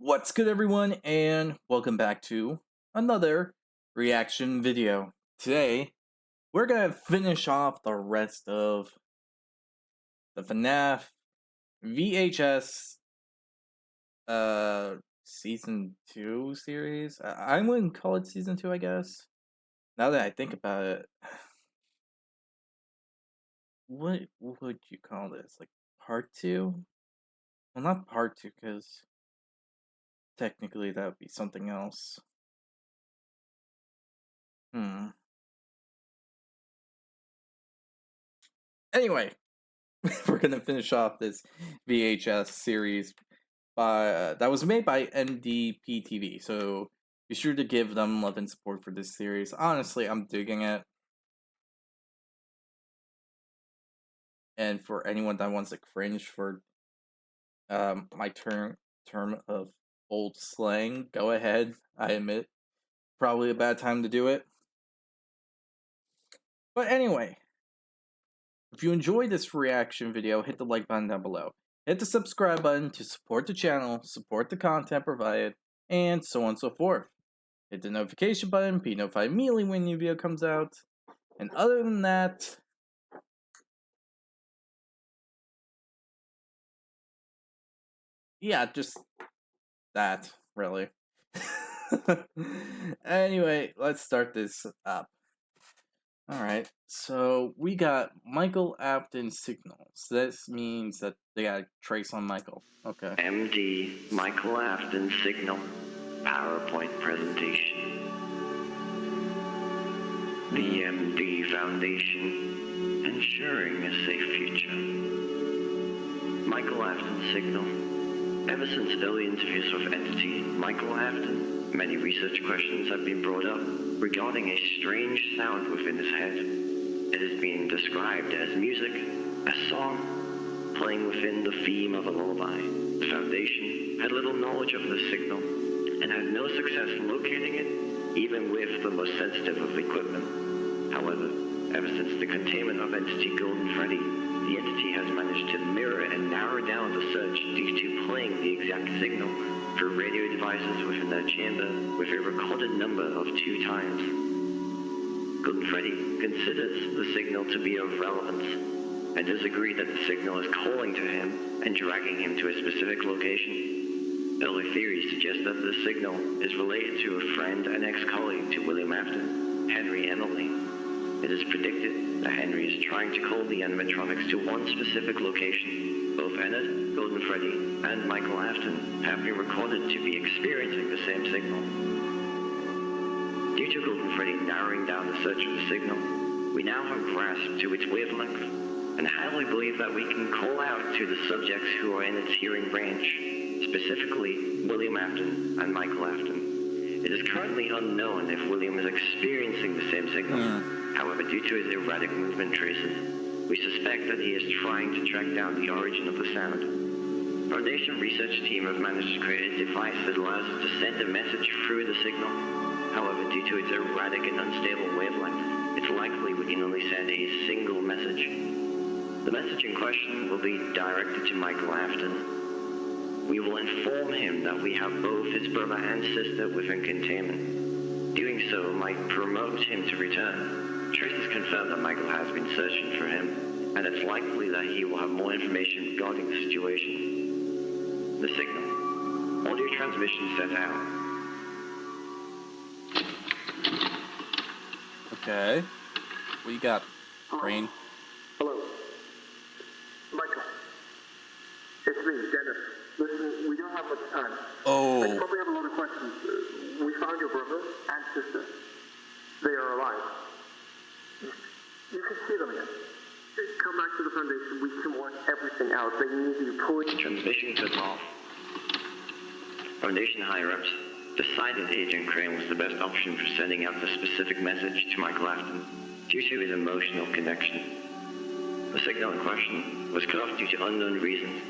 What's good, everyone, and welcome back to another reaction video. Today, we're gonna finish off the rest of the FNAF VHS season 2 series. I wouldn't call it season 2, I guess. Now that I think about it, what would you call this? Like part 2? Well, not part 2, because technically that would be something else. Anyway, we're gonna finish off this VHS series by that was made by MD-PTV. So be sure to give them love and support for this series. Honestly, I'm digging it. And for anyone that wants to cringe for my term of old slang, go ahead. I admit, probably a bad time to do it. But anyway, if you enjoyed this reaction video, hit the like button down below. Hit the subscribe button to support the channel, support the content provided, and so on and so forth. Hit the notification button, be notified immediately when a new video comes out. And other than that, yeah, just that, really. Anyway, let's start this up. Alright, so we got Michael Afton signals. This means that they got a trace on Michael. Okay. MD Michael Afton signal PowerPoint presentation. The MD Foundation, ensuring a safe future. Michael Afton signal. Ever since early interviews with entity Michael Afton, many research questions have been brought up regarding a strange sound within his head. It has been described as music, a song, playing within the theme of a lullaby. The Foundation had little knowledge of this signal and had no success locating it, even with the most sensitive of equipment. However, ever since the containment of entity Golden Freddy, the entity has managed to mirror and narrow down the search due to playing the exact signal through radio devices within their chamber with a recorded number of 2 times. Golden Freddy considers the signal to be of relevance and does agree that the signal is calling to him and dragging him to a specific location. Early theories suggest that the signal is related to a friend and ex-colleague to William Afton, Henry Emily. It is predicted that Henry is trying to call the animatronics to one specific location. Both Enid, Golden Freddy, and Michael Afton have been recorded to be experiencing the same signal. Due to Golden Freddy narrowing down the search of the signal, we now have grasp to its wavelength, and highly believe that we can call out to the subjects who are in its hearing range, specifically William Afton and Michael Afton. It is currently unknown if William is experiencing the same signal. However, due to his erratic movement traces, we suspect that he is trying to track down the origin of the sound. Foundation research team have managed to create a device that allows us to send a message through the signal. However, due to its erratic and unstable wavelength, it's likely we can only send a single message. The message in question will be directed to Michael Afton. We will inform him that we have both his brother and sister within containment. Doing so might promote him to return. Traces confirm that Michael has been searching for him, and it's likely that he will have more information regarding the situation. The signal. Audio transmission set out. Okay. What you got, Brain? Hello. Michael. It's me, Dennis. Listen, we don't have much time. Oh. I probably have a lot of questions. We found your brother and sister. They are alive. You can see them again. Come back to the Foundation. We can work everything out. They need you. Please. Transmission cut off. Foundation higher-ups decided Agent Crane was the best option for sending out the specific message to Michael Afton due to his emotional connection. The signal in question was cut off due to unknown reasons.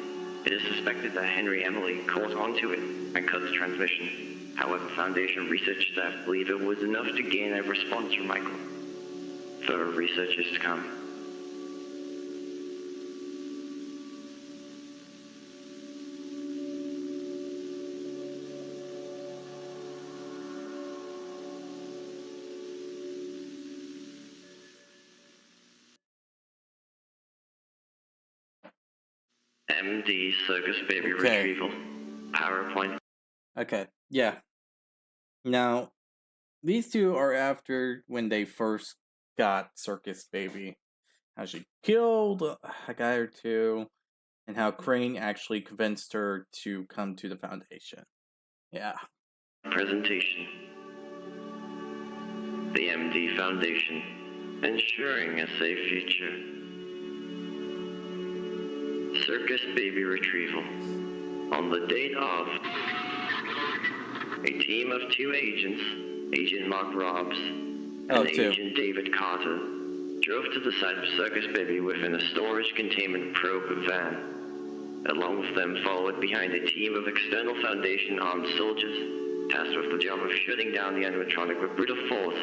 It is suspected that Henry Emily caught onto it and cut the transmission. However, Foundation research staff believe it was enough to gain a response from Michael. Further research is to come. MD Circus Baby Okay. Retrieval. PowerPoint. Okay, yeah. Now, these two are after when they first got Circus Baby. How she killed a guy or two, and how Crane actually convinced her to come to the Foundation. Yeah. Presentation. The MD Foundation. Ensuring a safe future. Circus Baby Retrieval. On the date of a team of 2 agents, Agent Mark Robbs and Agent David Carter, drove to the site of Circus Baby within a storage containment probe van. Along with them followed behind a team of external Foundation armed soldiers, tasked with the job of shutting down the animatronic with brutal force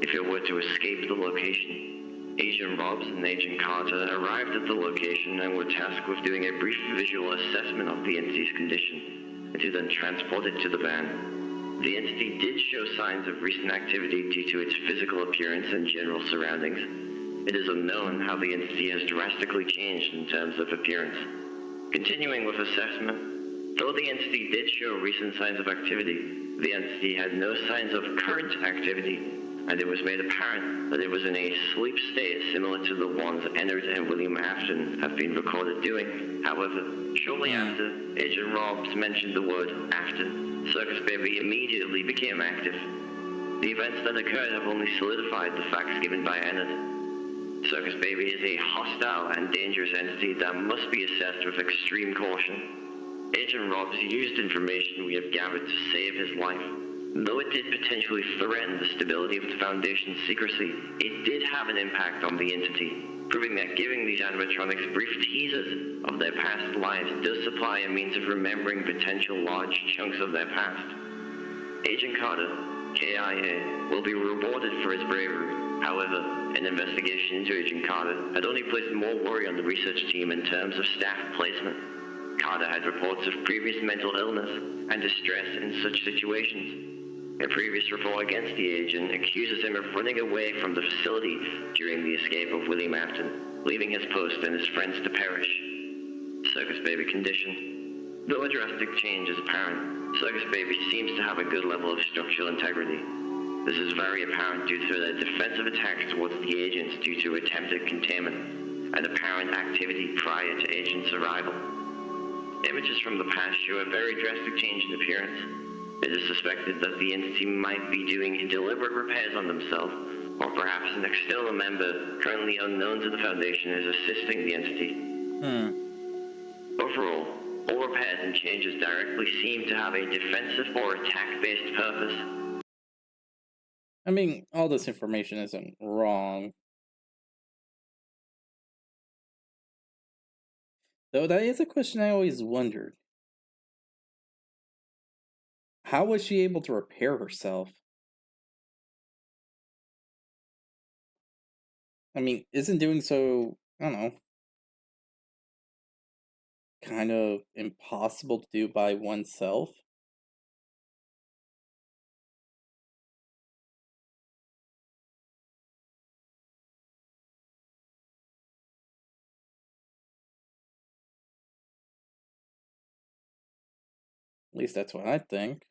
if it were to escape the location. Agent Robbs and Agent Carter arrived at the location and were tasked with doing a brief visual assessment of the entity's condition, and to then transport it to the van. The entity did show signs of recent activity due to its physical appearance and general surroundings. It is unknown how the entity has drastically changed in terms of appearance. Continuing with assessment, though the entity did show recent signs of activity, the entity had no signs of current activity, and it was made apparent that it was in a sleep state similar to the ones Ennard and William Afton have been recorded doing. However, shortly after Agent Robbs mentioned the word Afton, Circus Baby immediately became active. The events that occurred have only solidified the facts given by Ennard. Circus Baby is a hostile and dangerous entity that must be assessed with extreme caution. Agent Robbs used information we have gathered to save his life. Though it did potentially threaten the stability of the Foundation's secrecy, it did have an impact on the entity, proving that giving these animatronics brief teasers of their past lives does supply a means of remembering potential large chunks of their past. Agent Carter, KIA, will be rewarded for his bravery. However, an investigation into Agent Carter had only placed more worry on the research team in terms of staff placement. Carter had reports of previous mental illness and distress in such situations. A previous report against the agent accuses him of running away from the facility during the escape of William Afton, leaving his post and his friends to perish. Circus Baby condition. Though a drastic change is apparent, Circus Baby seems to have a good level of structural integrity. This is very apparent due to their defensive attacks towards the agents due to attempted containment and apparent activity prior to agents' arrival. Images from the past show a very drastic change in appearance. It is suspected that the entity might be doing deliberate repairs on themselves, or perhaps an external member currently unknown to the Foundation is assisting the entity. Overall, all repairs and changes directly seem to have a defensive or attack-based purpose. I mean, all this information isn't wrong. Though that is a question I always wondered. How was she able to repair herself? I mean, isn't doing so, I don't know, kind of impossible to do by oneself? At least that's what I think.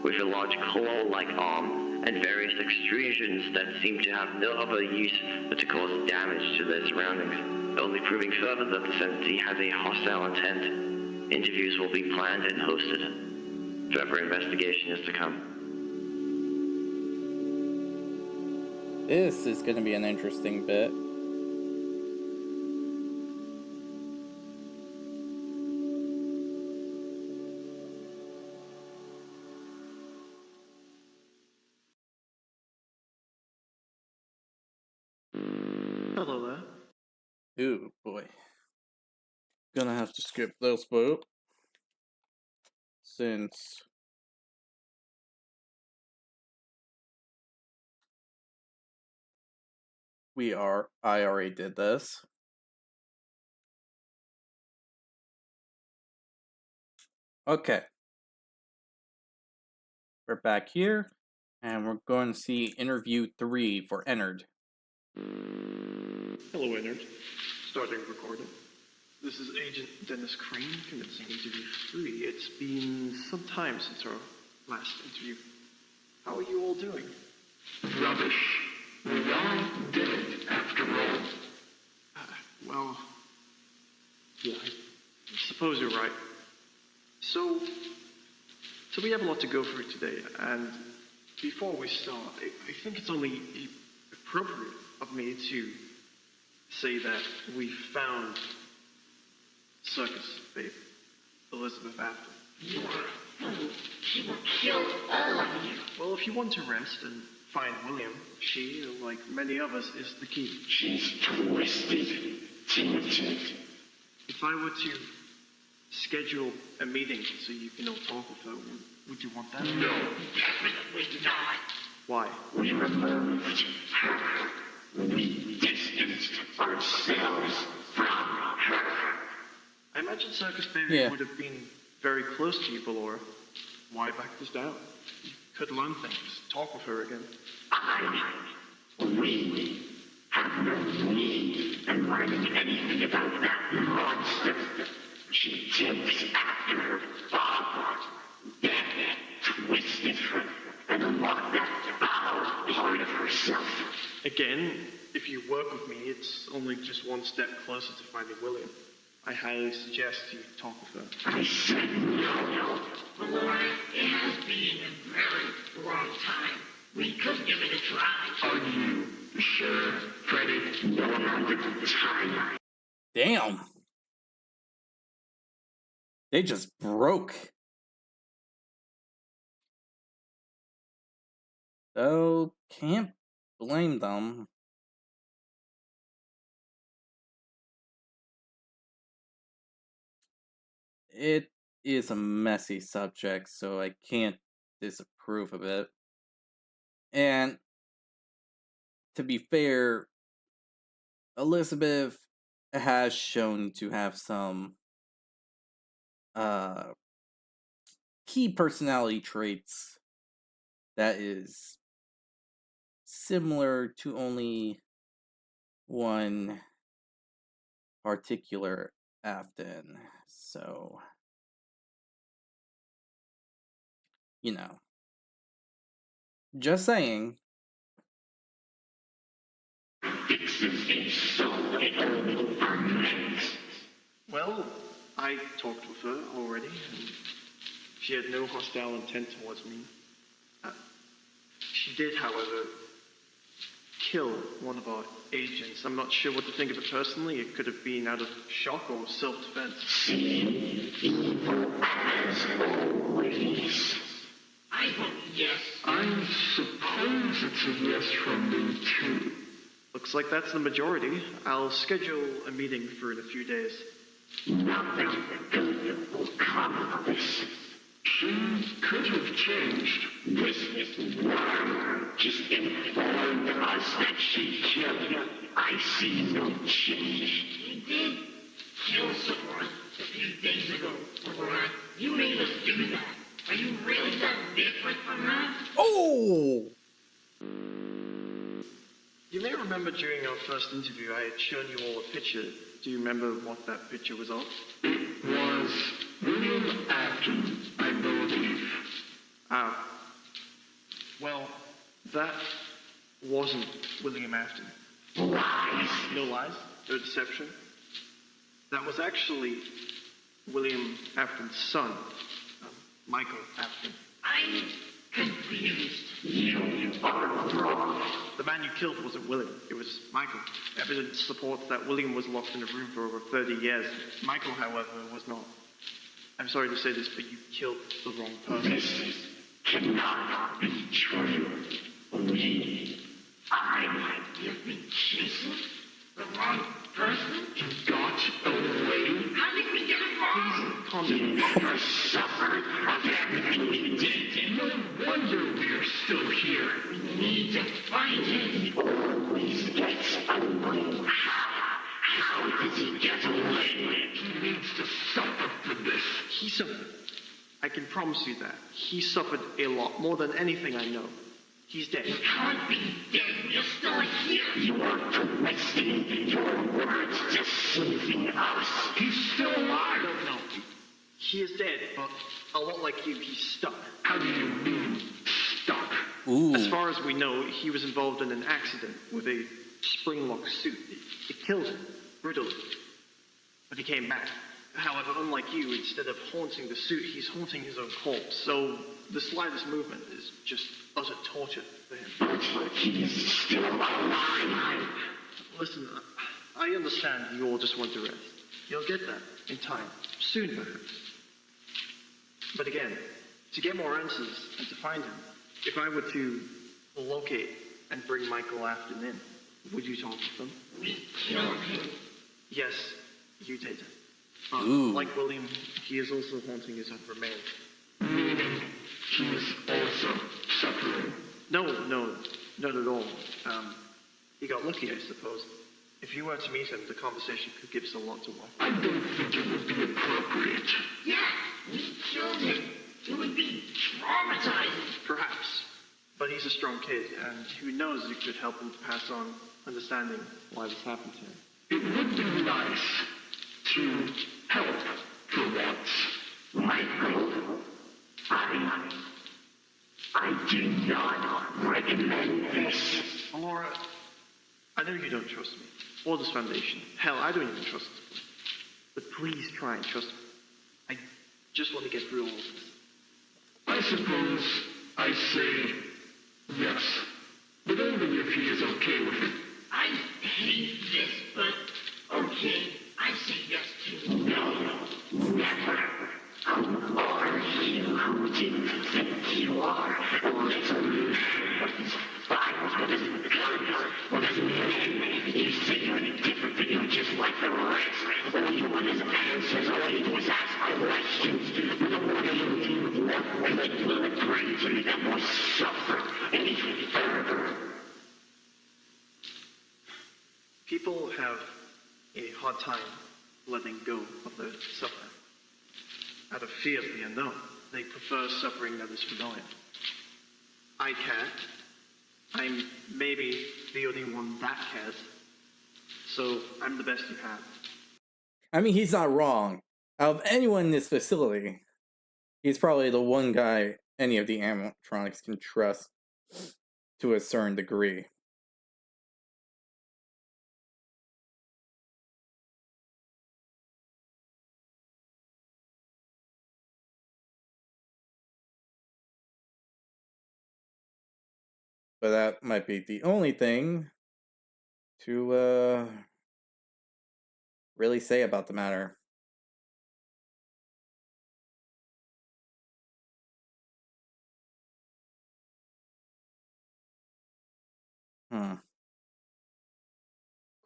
With a large claw-like arm and various extrusions that seem to have no other use but to cause damage to their surroundings, only proving further that this entity has a hostile intent. Interviews will be planned and hosted. Further investigation is to come. This is going to be an interesting bit. Hello there. Ooh, boy. Gonna have to skip this boat. Since I already did this. Okay. We're back here, And we're going to see interview 3 for Ennard. Hello, Ennard. Starting recording. This is Agent Dennis Crane commencing interview 3. It's been some time since our last interview. How are you all doing? Rubbish. We all did it, after all. Well, yeah, I suppose you're right. So we have a lot to go through today, and before we start, I think it's only appropriate of me to say that we found circus babe, Elizabeth Afton. You are a fool. She will kill all of you. Well, if you want to rest and find William, she, like many of us, is the key. She's twisted, tainted. If I were to schedule a meeting so you can all talk with her, would you want that? No, definitely not. Why? We removed her. We distanced ourselves from her. I imagine Circus Baby Yeah. would have been very close to you, Ballora. Why back this down? You could learn things, talk with her again. We have no need in learning anything about that monster. She takes after her father, then twisted her and unlocked that foul part of herself. Again, if you work with me, it's only just one step closer to finding William. I highly suggest you talk with her. I said no. Lord, it has been a very long time. We could give it a try. Are you sure, Freddy? No longer time. Damn! They just broke. So, can't blame them. It is a messy subject, so I can't disapprove of it. And to be fair, Elizabeth has shown to have some key personality traits that is similar to only one particular Afton. So, you know, just saying. Fixes a soul immense. Well, I talked with her already, and she had no hostile intent towards me. She did, however, kill one of our agents. I'm not sure what to think of it personally. It could have been out of shock or self-defense. See, evil as always. I vote yes. I suppose it's a yes from me too. Looks like that's the majority. I'll schedule a meeting for in a few days. Nothing good will come of this. She could have changed. This is wrong. Just informed us that she killed you. I see no change. She did kill someone a few days ago, Aurora. You made us do that. Are you really that different from her? Oh! You may remember during our first interview, I had shown you all a picture. Do you remember what that picture was of? It was William Afton, I believe. Well, that wasn't William Afton. Lies. No lies? No deception? That was actually William Afton's son, Michael Afton. I'm confused. You are wrong. The man you killed wasn't William, it was Michael. Evidence supports that William was locked in a room for over 30 years. Michael, however, was not. I'm sorry to say this, but you killed the wrong person. This cannot be true. You've been chasing the wrong person? You got away? How did we get it wrong? Calm You down. never suffered of everything we did. No wonder we're still here. We need to find him. He always gets away. How does he get away? He needs to suffer for this. He suffered. I can promise you that. He suffered a lot, more than anything I know. He's dead. You can't be dead. You're still here. You are twisting your words to soothing us. He's still alive. No. He is dead, but a lot like you, he's stuck. How do you mean, stuck? Ooh. As far as we know, he was involved in an accident with a spring-lock suit. It killed him, brutally. But he came back. However, unlike you, instead of haunting the suit, he's haunting his own corpse. So the slightest movement is just utter torture for him. But he's still alive. Listen, I understand you all just want to rest. You'll get that in time. Soon, perhaps. But again, to get more answers and to find him, if I were to locate and bring Michael Afton in, would you talk with them? We killed him. Yes, you did. Ooh. Like William, he is also haunting his own remains. Meaning he's also suffering. No, not at all. He got lucky, I suppose. If you were to meet him, the conversation could give us a lot to work. I don't think it would be appropriate. Yeah, we killed him. It would be traumatizing. Perhaps. But he's a strong kid, and who knows, it could help him to pass on understanding why this happened to him. It would be nice to help for once. Michael, I do not recommend this. Laura, I know you don't trust me, or this foundation. Hell, I don't even trust this place. But please try and trust me. I just want to get through all of this. I suppose I say yes, but only if he is okay with it. I hate this, but okay, I say yes too. No, never. Who are you? Who do you think you are? Little man. What is guns? What is men? You say you're different, but you're just like the rest. All you want is answers. All you do is ask questions. But the more you do, the more it brings you, the more suffer even further. People have a hard time letting go of their suffering. Out of fear of the unknown, they prefer suffering that is familiar. I can't. I'm maybe the only one that cares. So I'm the best you have. I mean, he's not wrong. Out of anyone in this facility, he's probably the one guy any of the animatronics can trust to a certain degree. But that might be the only thing to really say about the matter.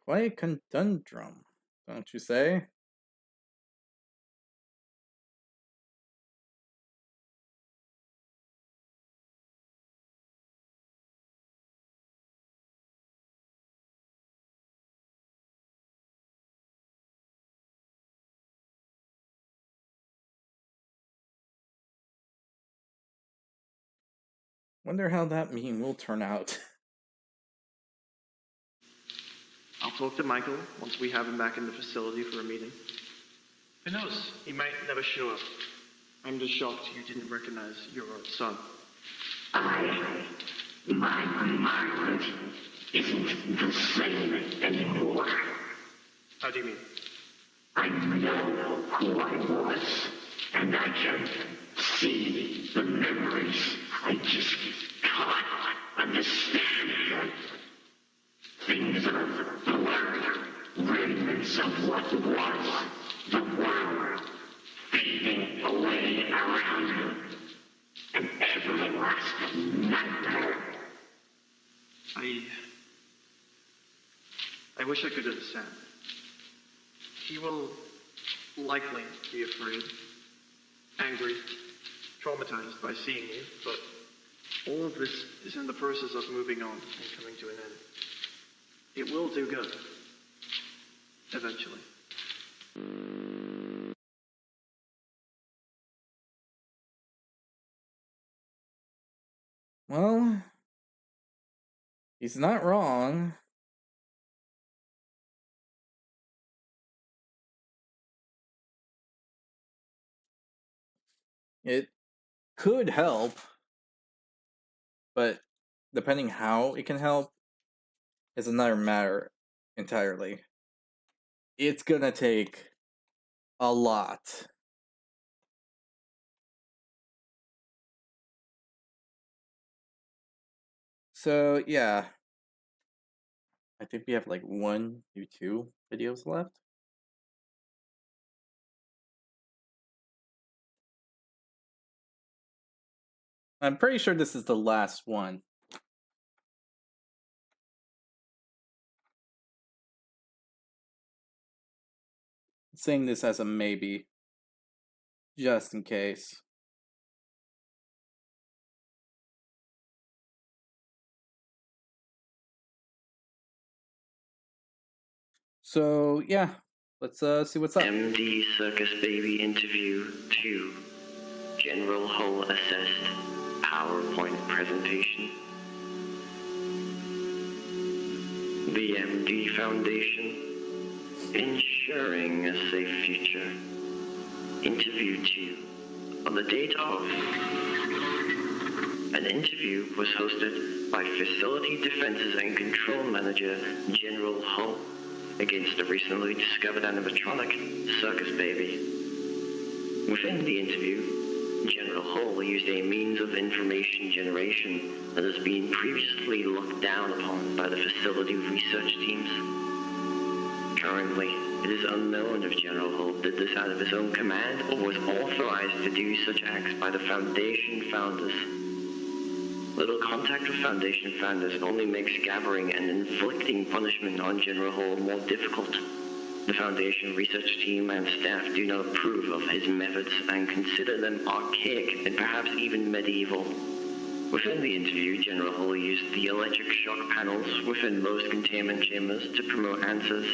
Quite a conundrum, don't you say? Wonder how that meme will turn out. I'll talk to Michael once we have him back in the facility for a meeting. Who knows? He might never show up. I'm just shocked you didn't recognize your own son. My mind isn't the same anymore. How do you mean? I know who I was, and I can see the memories. I just can't understand them. Things are blurred, remnants of what was, the world fading away around me, and every last nightmare. I wish I could understand. He will likely be afraid, angry, traumatized by seeing you, but all of this is in the process of moving on and coming to an end. It will do good. Eventually. Well, He's not wrong. It could help, but depending how it can help is another matter entirely. It's gonna take a lot. So yeah, I think we have like 1 to 2 videos left. I'm pretty sure this is the last one. Saying this as a maybe, just in case. So yeah, let's see what's up. MD Circus Baby Interview 2. General Hull Assessed. PowerPoint Presentation. The MD Foundation. Ensuring a safe future. Interview 2. On the date of. An interview was hosted by Facility Defenses and Control Manager General Hull against the recently discovered animatronic Circus Baby. Within the interview, General Hull used a means of information generation that has been previously looked down upon by the facility research teams. Currently, it is unknown if General Hull did this out of his own command or was authorized to do such acts by the Foundation founders. Little contact with Foundation founders only makes gathering and inflicting punishment on General Hull more difficult. The Foundation research team and staff do not approve of his methods and consider them archaic and perhaps even medieval. Within the interview, General Hull used the electric shock panels within most containment chambers to promote answers.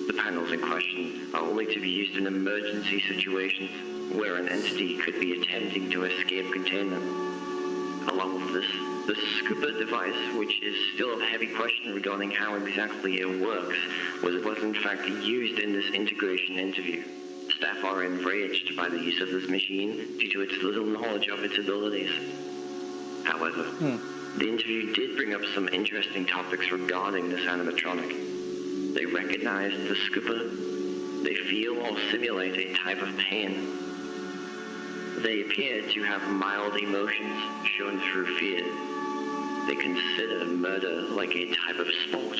The panels in question are only to be used in emergency situations where an entity could be attempting to escape containment. Along with this, the Scooper device, which is still a heavy question regarding how exactly it works, was in fact used in this integration interview. Staff are enraged by the use of this machine due to its little knowledge of its abilities. However, the interview did bring up some interesting topics regarding this animatronic. They recognized the Scooper. They feel or simulate a type of pain. They appear to have mild emotions shown through fear. They consider murder like a type of sport.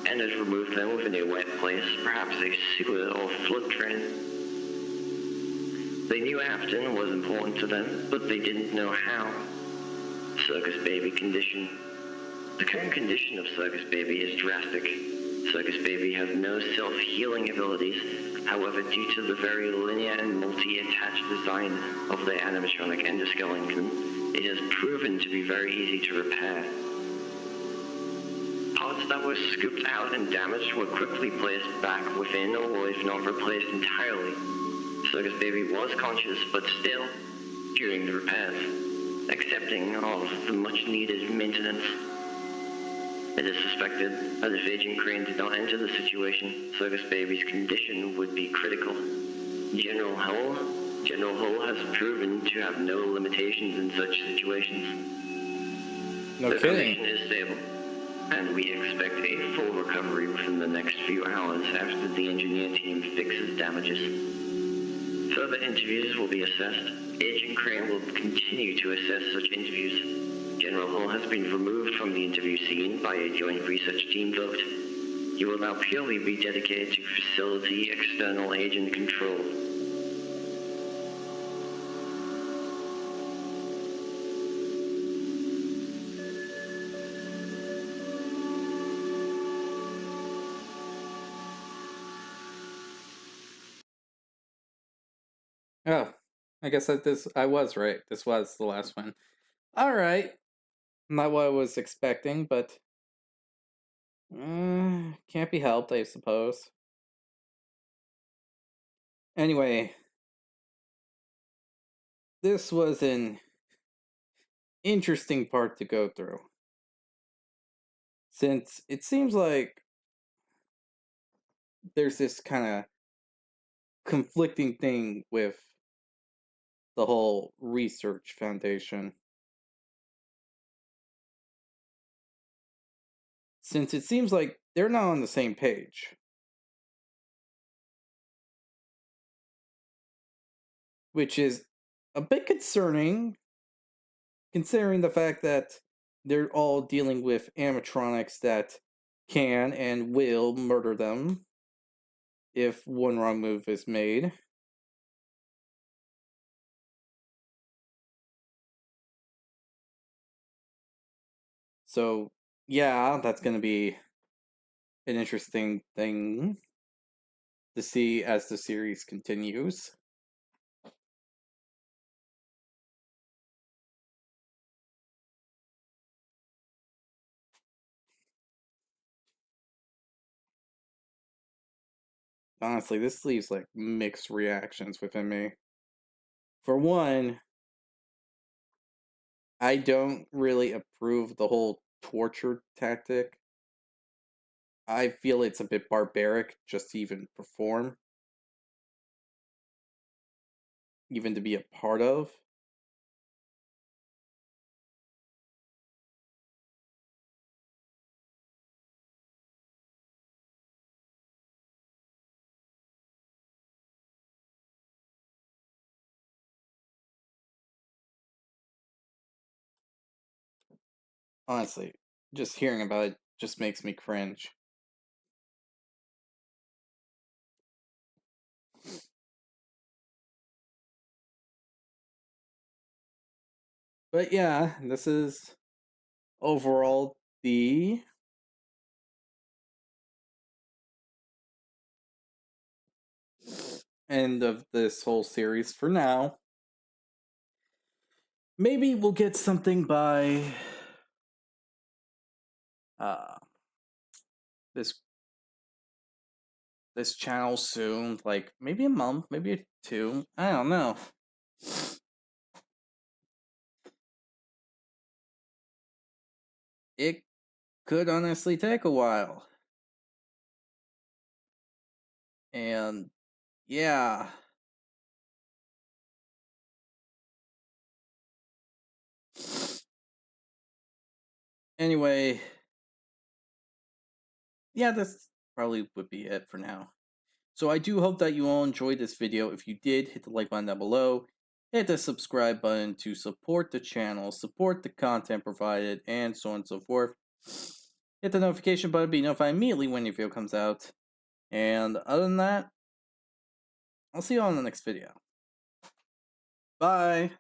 And has removed them within a wet place, perhaps a sewer or flood drain. They knew Afton was important to them, but they didn't know how. Circus Baby condition. The current condition of Circus Baby is drastic. Circus Baby has no self-healing abilities. However, due to the very linear and multi-attached design of the animatronic endoskeleton, it has proven to be very easy to repair. Parts that were scooped out and damaged were quickly placed back within, or if not replaced entirely. Circus Baby was conscious, but still, during the repairs, accepting of the much-needed maintenance. It is suspected that if Agent Crane did not enter the situation, Circus Baby's condition would be critical. General Hull has proven to have no limitations in such situations. No The kidding. condition is stable, and we expect a full recovery within the next few hours after the engineer team fixes damages. Further interviews will be assessed. Agent Crane will continue to assess such interviews. General Hull has been removed from the interview scene by a joint research team vote. He will now purely be dedicated to facility external agent control. Oh, I guess I was right. This was the last one. All right, not what I was expecting, but can't be helped, I suppose. Anyway, this was an interesting part to go through. since it seems like there's this kind of conflicting thing with the whole research foundation. Since it seems like they're not on the same page. Which is a bit concerning, considering the fact that they're all dealing with animatronics that can and will murder them if one wrong move is made. So, yeah, that's going to be an interesting thing to see as the series continues. Honestly, this leaves like mixed reactions within me. For one, I don't really approve the whole torture tactic. I feel it's a bit barbaric just to even perform, even to be a part of. Honestly, just hearing about it just makes me cringe. But yeah, this is overall the end of this whole series for now. Maybe we'll get something by uh this this channel soon, like maybe a month, maybe two. I don't know. It could honestly take a while. And yeah. Anyway, yeah, this probably would be it for now. So I do hope that you all enjoyed this video. If you did, hit the like button down below. Hit the subscribe button to support the channel, support the content provided, and so on and so forth. Hit the notification button to be notified immediately when your video comes out. And other than that, I'll see you all in the next video. Bye!